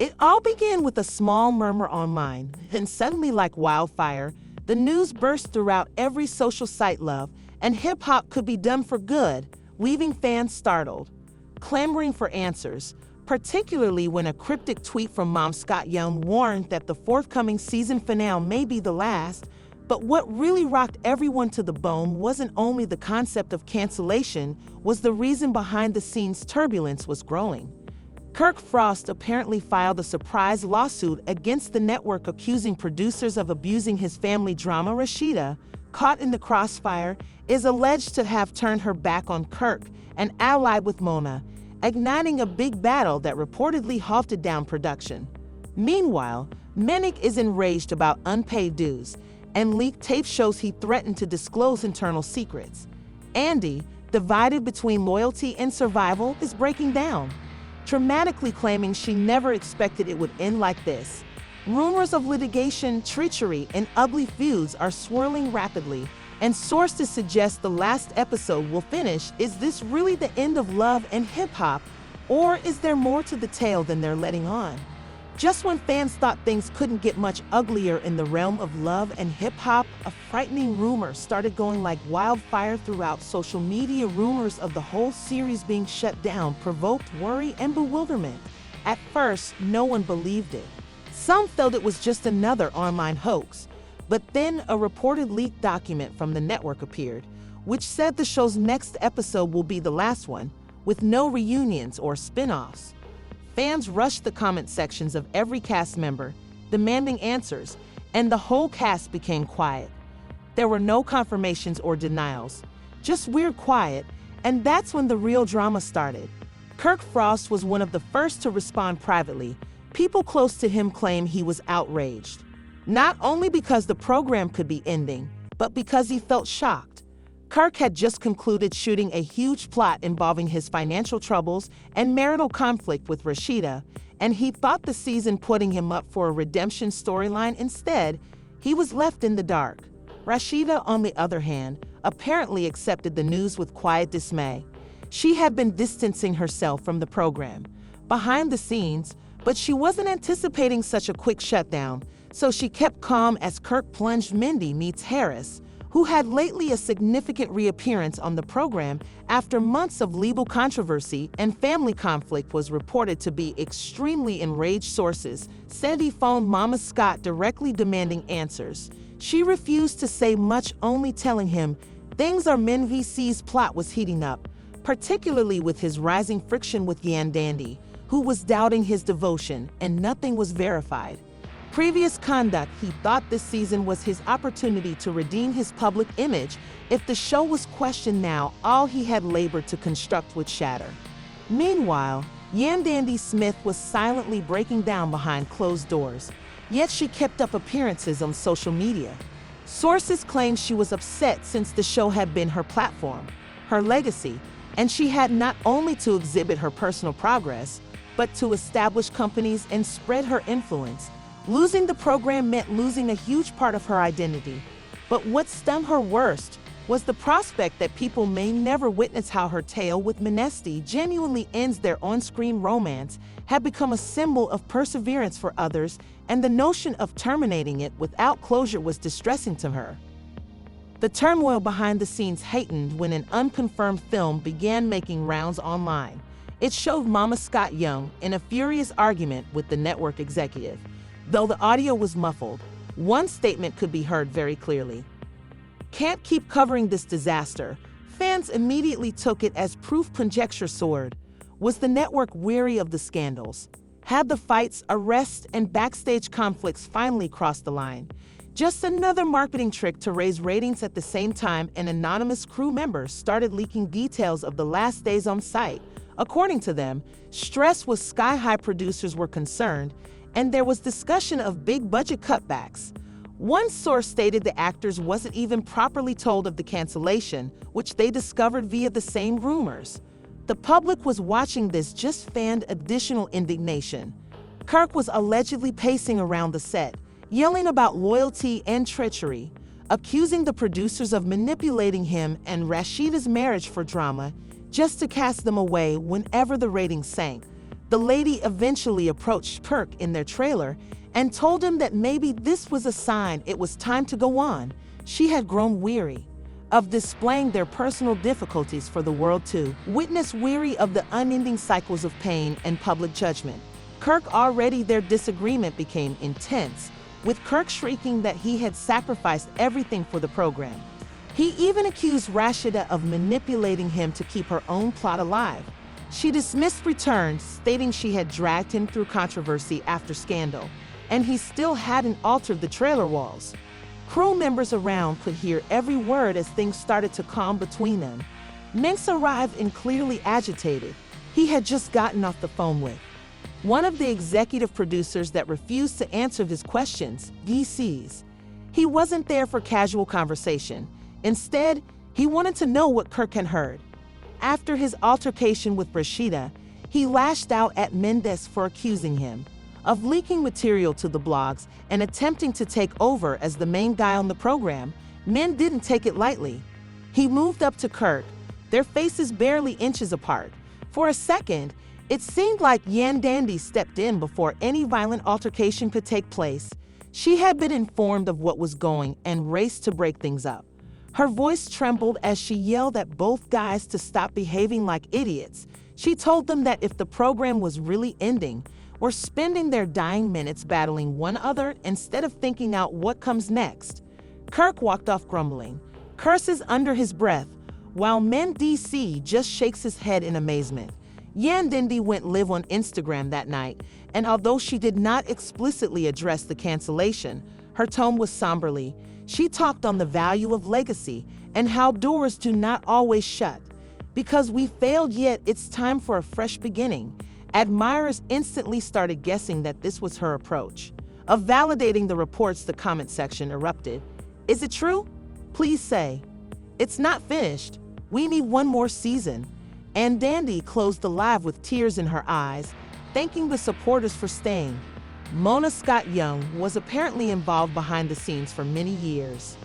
It all began with a small murmur online, then suddenly like wildfire, the news burst throughout every social site. Love and hip-hop could be done for good, leaving fans startled, clamoring for answers, particularly when a cryptic tweet from Mom Scott Young warned that the forthcoming season finale may be the last. But what really rocked everyone to the bone wasn't only the concept of cancellation, was the reason behind the scenes turbulence was growing. Kirk Frost apparently filed a surprise lawsuit against the network accusing producers of abusing his family drama. Rasheeda, caught in the crossfire, is alleged to have turned her back on Kirk and allied with Mona, igniting a big battle that reportedly halted down production. Meanwhile, Menik is enraged about unpaid dues, and leaked tape shows he threatened to disclose internal secrets. Andy, divided between loyalty and survival, is breaking down, dramatically claiming she never expected it would end like this. Rumors of litigation, treachery, and ugly feuds are swirling rapidly, and sources suggest the last episode will finish. Is this really the end of Love and Hip Hop, or is there more to the tale than they're letting on? Just when fans thought things couldn't get much uglier in the realm of Love and Hip Hop, a frightening rumor started going like wildfire throughout social media. Rumors of the whole series being shut down provoked worry and bewilderment. At first, no one believed it. Some felt it was just another online hoax. But then a reported leaked document from the network appeared, which said the show's next episode will be the last one, with no reunions or spin-offs. Fans rushed the comment sections of every cast member, demanding answers, and the whole cast became quiet. There were no confirmations or denials, just weird quiet, and that's when the real drama started. Kirk Frost was one of the first to respond privately. People close to him claim he was outraged, not only because the program could be ending, but because he felt shocked. Kirk had just concluded shooting a huge plot involving his financial troubles and marital conflict with Rasheeda, and he thought the season putting him up for a redemption storyline. Instead, he was left in the dark. Rasheeda, on the other hand, apparently accepted the news with quiet dismay. She had been distancing herself from the program, behind the scenes, but she wasn't anticipating such a quick shutdown, so she kept calm as Kirk plunged. Mindy meets Harris, who had lately a significant reappearance on the program after months of legal controversy and family conflict, was reported to be extremely enraged. Sources said he phoned Mama Scott directly demanding answers. She refused to say much, only telling him things are men. VC's plot was heating up, particularly with his rising friction with Yan Dandy, who was doubting his devotion, and nothing was verified. Previous conduct. He thought this season was his opportunity to redeem his public image. If the show was questioned now, all he had labored to construct would shatter. Meanwhile, Yan Dandy Smith was silently breaking down behind closed doors, yet she kept up appearances on social media. Sources claim she was upset since the show had been her platform, her legacy, and she had not only to exhibit her personal progress, but to establish companies and spread her influence. Losing the program meant losing a huge part of her identity. But what stung her worst was the prospect that people may never witness how her tale with Minesti genuinely ends. Their on-screen romance had become a symbol of perseverance for others, and the notion of terminating it without closure was distressing to her. The turmoil behind the scenes heightened when an unconfirmed film began making rounds online. It showed Mama Scott Young in a furious argument with the network executive. Though the audio was muffled, one statement could be heard very clearly: "Can't keep covering this disaster." Fans immediately took it as proof. Conjecture soared. Was the network weary of the scandals? Had the fights, arrests, and backstage conflicts finally crossed the line? Just another marketing trick to raise ratings. At the same time, an anonymous crew member started leaking details of the last days on site. According to them, stress was sky high. Producers were concerned, and there was discussion of big budget cutbacks. One source stated the actors wasn't even properly told of the cancellation, which they discovered via the same rumors. The public was watching this, just fanned additional indignation. Kirk was allegedly pacing around the set, yelling about loyalty and treachery, accusing the producers of manipulating him and Rasheeda's marriage for drama, just to cast them away whenever the ratings sank. The lady eventually approached Kirk in their trailer and told him that maybe this was a sign it was time to go on. She had grown weary of displaying their personal difficulties for the world to witness, weary of the unending cycles of pain and public judgment. Kirk already, their disagreement became intense, with Kirk shrieking that he had sacrificed everything for the program. He even accused Rasheeda of manipulating him to keep her own plot alive. She dismissed returns, stating she had dragged him through controversy after scandal, and he still hadn't altered the trailer walls. Crew members around could hear every word as things started to calm between them. Minx arrived and clearly agitated. He had just gotten off the phone with one of the executive producers that refused to answer his questions, DC's. He wasn't there for casual conversation. Instead, he wanted to know what Kirk had heard. After his altercation with Rasheeda, he lashed out at Mendes for accusing him of leaking material to the blogs and attempting to take over as the main guy on the program. Men didn't take it lightly. He moved up to Kirk, their faces barely inches apart. For a second, it seemed like Yan Dandy stepped in before any violent altercation could take place. She had been informed of what was going and raced to break things up. Her voice trembled as she yelled at both guys to stop behaving like idiots. She told them that if the program was really ending, were spending their dying minutes battling one another instead of thinking out what comes next. Kirk walked off grumbling, curses under his breath, while Men DC just shakes his head in amazement. Yan Dindi went live on Instagram that night, and although she did not explicitly address the cancellation, her tone was somberly. She talked on the value of legacy and how doors do not always shut. Because we failed, yet it's time for a fresh beginning. Admirers instantly started guessing that this was her approach of validating the reports. The comment section erupted. Is it true? Please say. It's not finished. We need one more season. And Dandy closed the live with tears in her eyes, thanking the supporters for staying. Mona Scott Young was apparently involved behind the scenes for many years.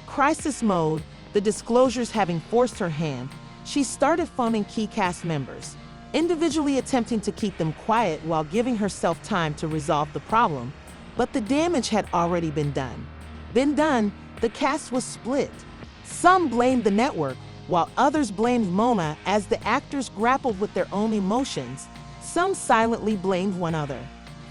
Crisis mode, the disclosures having forced her hand, she started phoning key cast members, individually attempting to keep them quiet while giving herself time to resolve the problem. But the damage had already been done. The cast was split. Some blamed the network, while others blamed Mona as the actors grappled with their own emotions. Some silently blamed one another.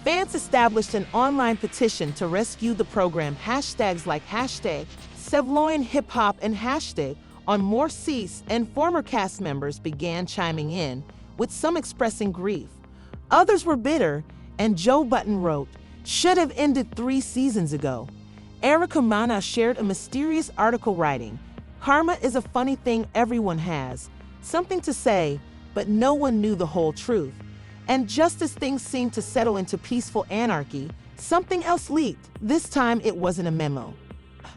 Fans established an online petition to rescue the program. Hashtags like hashtag Sevloin Hip Hop and hashtag on More Cease and former cast members began chiming in, with some expressing grief. Others were bitter, and Joe Button wrote, "Should have ended 3 seasons ago." Erica Mana shared a mysterious article writing, "Karma is a funny thing everyone has. Something to say, but no one knew the whole truth." And just as things seemed to settle into peaceful anarchy, something else leaked. This time it wasn't a memo,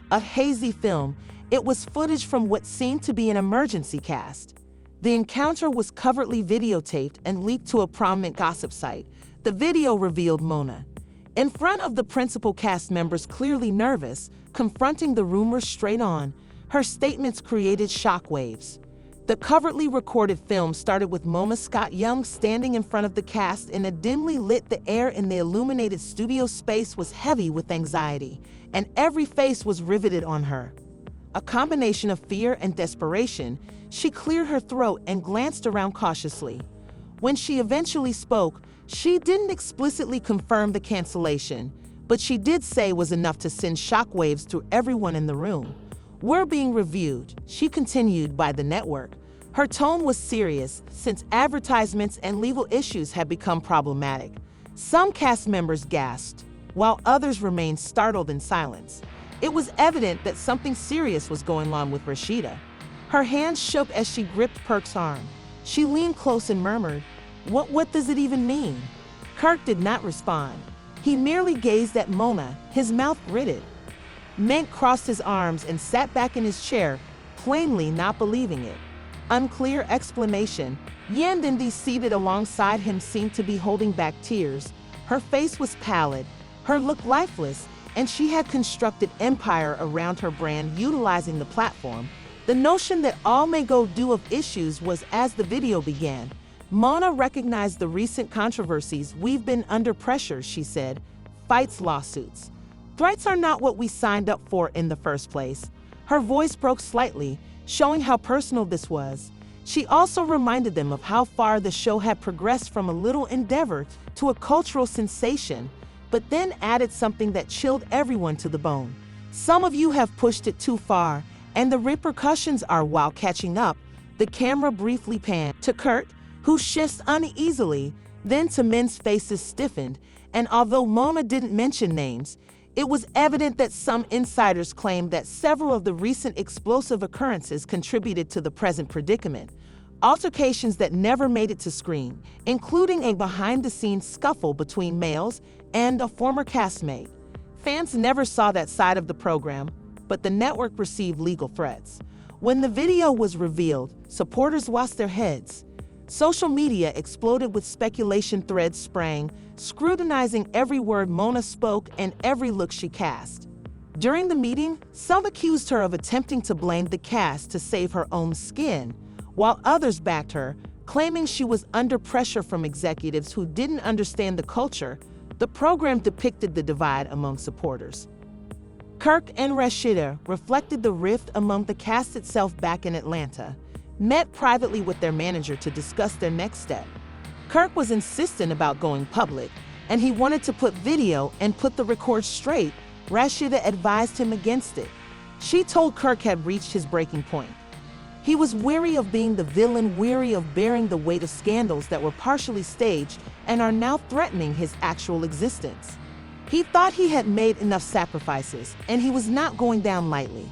a hazy film. It was footage from what seemed to be an emergency cast. The encounter was covertly videotaped and leaked to a prominent gossip site. The video revealed Mona in front of the principal cast members, clearly nervous, confronting the rumors straight on. Her statements created shockwaves. The covertly recorded film started with Mona Scott Young standing in front of the cast in a dimly lit. The air in the illuminated studio space was heavy with anxiety, and every face was riveted on her. A combination of fear and desperation, she cleared her throat and glanced around cautiously. When she eventually spoke, she didn't explicitly confirm the cancellation, but she did say was enough to send shockwaves through everyone in the room. "We're being reviewed," she continued, "by the network." Her tone was serious, since advertisements and legal issues had become problematic. Some cast members gasped, while others remained startled in silence. It was evident that something serious was going on with Rasheeda. Her hands shook as she gripped Kirk's arm. She leaned close and murmured, What does it even mean?" Kirk did not respond. He merely gazed at Mona, his mouth gritted. Mank crossed his arms and sat back in his chair, plainly not believing it. Unclear explanation. Yan Dindi, seated alongside him, seemed to be holding back tears. Her face was pallid, her look lifeless, and she had constructed empire around her brand utilizing the platform. The notion that all may go due of issues was as the video began. Mona recognized the recent controversies. We've been under pressure, she said. Fights lawsuits. Threats are not what we signed up for in the first place. Her voice broke slightly, showing how personal this was. She also reminded them of how far the show had progressed from a little endeavor to a cultural sensation, but then added something that chilled everyone to the bone. Some of you have pushed it too far, and the repercussions are while catching up. The camera briefly panned to Kirk, who shifts uneasily, then to men's faces stiffened, and although Mona didn't mention names, it was evident that some insiders claimed that several of the recent explosive occurrences contributed to the present predicament. Altercations that never made it to screen, including a behind-the-scenes scuffle between males and a former castmate. Fans never saw that side of the program, but the network received legal threats. When the video was revealed, supporters lost their heads. Social media exploded with speculation threads sprang, scrutinizing every word Mona spoke and every look she cast. During the meeting, some accused her of attempting to blame the cast to save her own skin, while others backed her, claiming she was under pressure from executives who didn't understand the culture. The program depicted the divide among supporters. Kirk and Rasheeda reflected the rift among the cast itself back in Atlanta, met privately with their manager to discuss their next step. Kirk was insistent about going public, and he wanted to put video and put the record straight. Rasheeda advised him against it. She told Kirk had reached his breaking point. He was weary of being the villain, weary of bearing the weight of scandals that were partially staged and are now threatening his actual existence. He thought he had made enough sacrifices, and he was not going down lightly.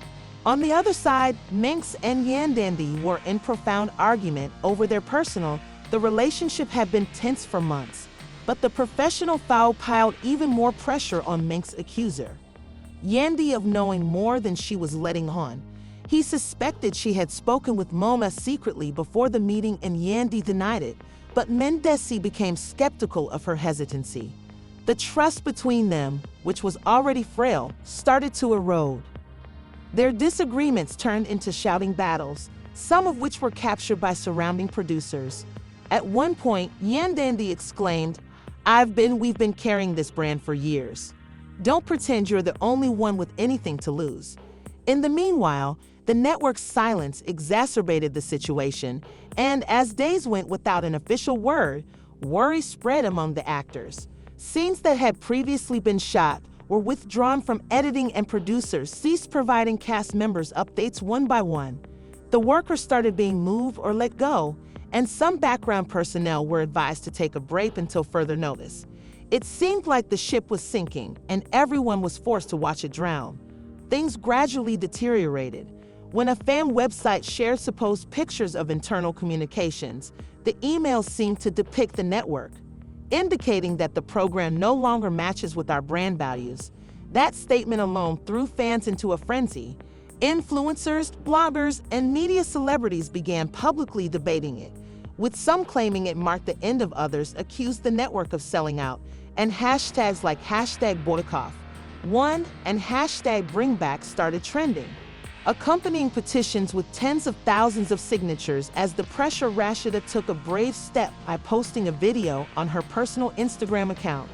On the other side, Minx and Yandandi were in profound argument over their personal. The relationship had been tense for months, but the professional foul piled even more pressure on Minx's accuser. Yandy of knowing more than she was letting on. He suspected she had spoken with Mona secretly before the meeting and Yandy denied it, but Mendesi became skeptical of her hesitancy. The trust between them, which was already frail, started to erode. Their disagreements turned into shouting battles, some of which were captured by surrounding producers. At one point, Yandandi exclaimed, We've been carrying this brand for years. Don't pretend you're the only one with anything to lose." In the meanwhile, the network's silence exacerbated the situation, and as days went without an official word, worry spread among the actors. Scenes that had previously been shot were withdrawn from editing and producers ceased providing cast members updates one by one. The workers started being moved or let go, and some background personnel were advised to take a break until further notice. It seemed like the ship was sinking, and everyone was forced to watch it drown. Things gradually deteriorated. When a fan website shared supposed pictures of internal communications, the emails seemed to depict the network, indicating that the program no longer matches with our brand values. That statement alone threw fans into a frenzy. Influencers, bloggers, and media celebrities began publicly debating it, with some claiming it marked the end of others accused the network of selling out, and hashtags like #Boycott1 and #Bringback started trending, accompanying petitions with tens of thousands of signatures. As the pressure, Rasheeda took a brave step by posting a video on her personal Instagram account.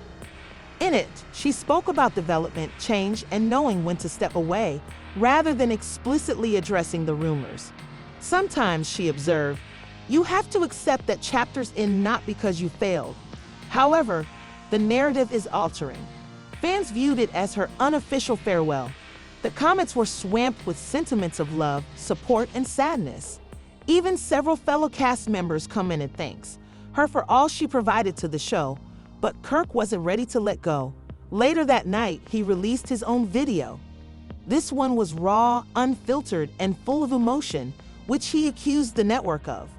In it, she spoke about development, change, and knowing when to step away, rather than explicitly addressing the rumors. Sometimes, she observed, you have to accept that chapters end not because you failed. However, the narrative is altering. Fans viewed it as her unofficial farewell. The comments were swamped with sentiments of love, support, and sadness. Even several fellow cast members commented thanks her for all she provided to the show, but Kirk wasn't ready to let go. Later that night, he released his own video. This one was raw, unfiltered, and full of emotion, which he accused the network of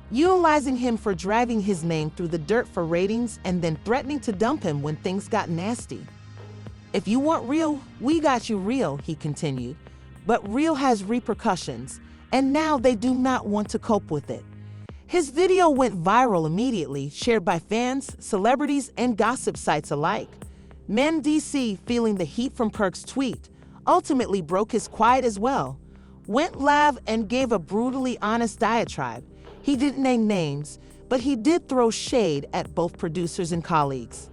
utilizing him for dragging his name through the dirt for ratings and then threatening to dump him when things got nasty. "If you want real, we got you real," he continued. But real has repercussions, and now they do not want to cope with it. His video went viral immediately, shared by fans, celebrities, and gossip sites alike. Men DC, feeling the heat from Kirk's tweet, ultimately broke his quiet as well, went live and gave a brutally honest diatribe. He didn't name names, but he did throw shade at both producers and colleagues.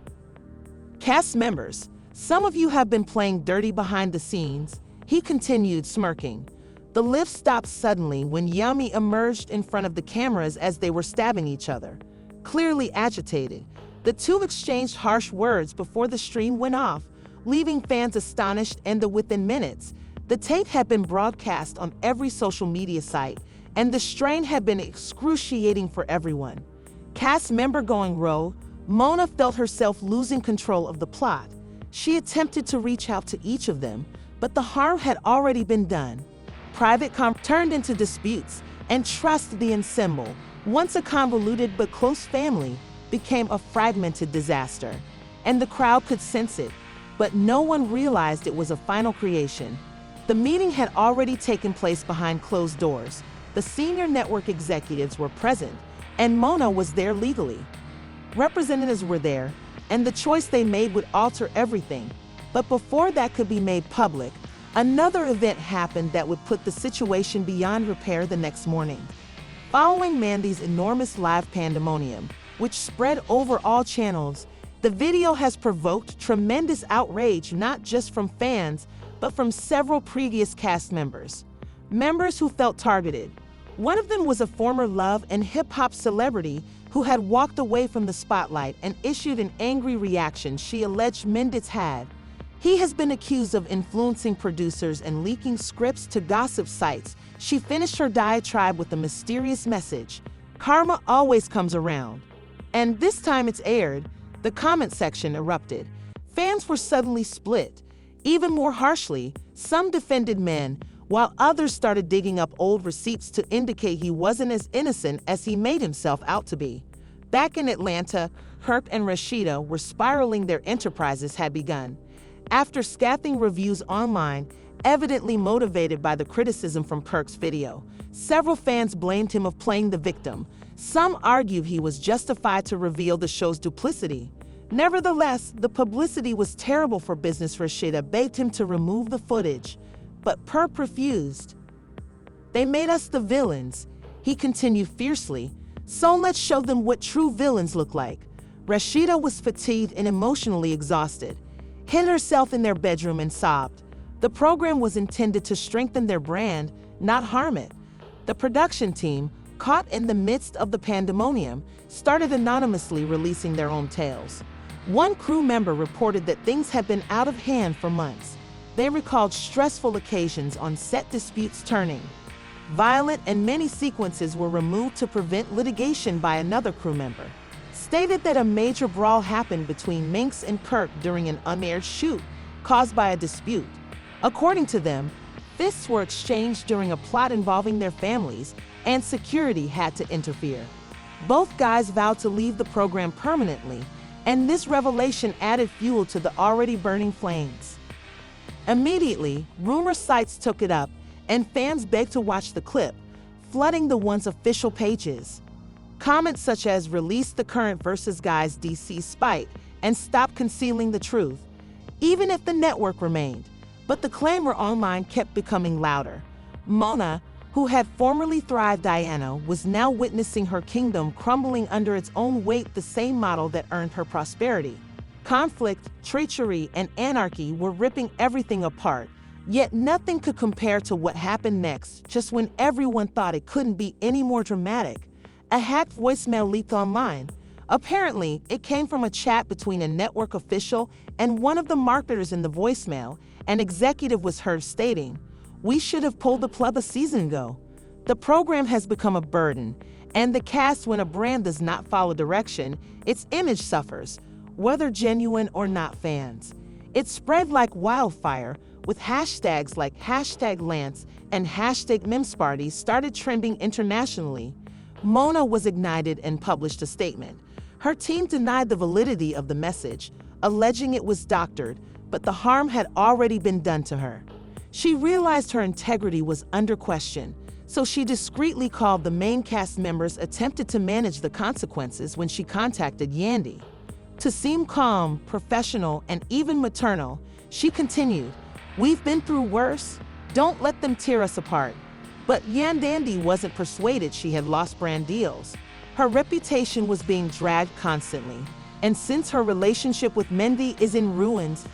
Cast members, some of you have been playing dirty behind the scenes, he continued, smirking. The lift stopped suddenly when Yummy emerged in front of the cameras as they were stabbing each other. Clearly agitated, the two exchanged harsh words before the stream went off, leaving fans astonished, and within minutes, the tape had been broadcast on every social media site, and the strain had been excruciating for everyone. Cast member going rogue, Mona felt herself losing control of the plot. She attempted to reach out to each of them, but the harm had already been done. Private turned into disputes, and trust the ensemble, once a convoluted but close family, became a fragmented disaster. And the crowd could sense it, but no one realized it was a final creation. The meeting had already taken place behind closed doors. The senior network executives were present, and Mona was there legally. Representatives were there, and the choice they made would alter everything. But before that could be made public, another event happened that would put the situation beyond repair the next morning. Following Mandy's enormous live pandemonium, which spread over all channels, the video has provoked tremendous outrage not just from fans, but from several previous cast members. Members who felt targeted. One of them was a former love and hip-hop celebrity who had walked away from the spotlight and issued an angry reaction she alleged Mendes had. He has been accused of influencing producers and leaking scripts to gossip sites. She finished her diatribe with a mysterious message: karma always comes around. And this time it's aired, the comment section erupted. Fans were suddenly split. Even more harshly, some defended men, while others started digging up old receipts to indicate he wasn't as innocent as he made himself out to be. Back in Atlanta, Kirk and Rasheeda were spiraling. Their enterprises had begun. After scathing reviews online, evidently motivated by the criticism from Kirk's video, several fans blamed him of playing the victim. Some argued he was justified to reveal the show's duplicity. Nevertheless, the publicity was terrible for business. Rasheeda begged him to remove the footage, but Kirk refused. They made us the villains, he continued fiercely, so let's show them what true villains look like. Rasheeda was fatigued and emotionally exhausted, hid herself in their bedroom and sobbed. The program was intended to strengthen their brand, not harm it. The production team, caught in the midst of the pandemonium, started anonymously releasing their own tales. One crew member reported that things had been out of hand for months. They recalled stressful occasions on set, disputes turning violent, and many sequences were removed to prevent litigation by another crew member. Stated that a major brawl happened between Minx and Kirk during an unaired shoot caused by a dispute. According to them, fists were exchanged during a plot involving their families, and security had to interfere. Both guys vowed to leave the program permanently, and this revelation added fuel to the already burning flames. Immediately, rumor sites took it up, and fans begged to watch the clip, flooding the once official pages. Comments such as "Release the current versus guys DC spite" and "Stop concealing the truth," even if the network remained. But the clamor online kept becoming louder. Mona, who had formerly thrived Diana, was now witnessing her kingdom crumbling under its own weight, the same model that earned her prosperity. Conflict, treachery, and anarchy were ripping everything apart, yet nothing could compare to what happened next, just when everyone thought it couldn't be any more dramatic. A hacked voicemail leaked online. Apparently, it came from a chat between a network official and one of the marketers. In the voicemail, an executive was heard stating, "We should have pulled the plug a season ago. The program has become a burden, and the cast, when a brand does not follow direction, its image suffers, whether genuine or not." Fans. It spread like wildfire, with hashtags like #Lance and #Memsparty started trending internationally. Mona was ignited and published a statement. Her team denied the validity of the message, alleging it was doctored, but the harm had already been done to her. She realized her integrity was under question, so she discreetly called the main cast members, attempted to manage the consequences when she contacted Yandy. To seem calm, professional, and even maternal, she continued, "We've been through worse. Don't let them tear us apart." But Yandy wasn't persuaded. She had lost brand deals. Her reputation was being dragged constantly, and since her relationship with Mendy is in ruins,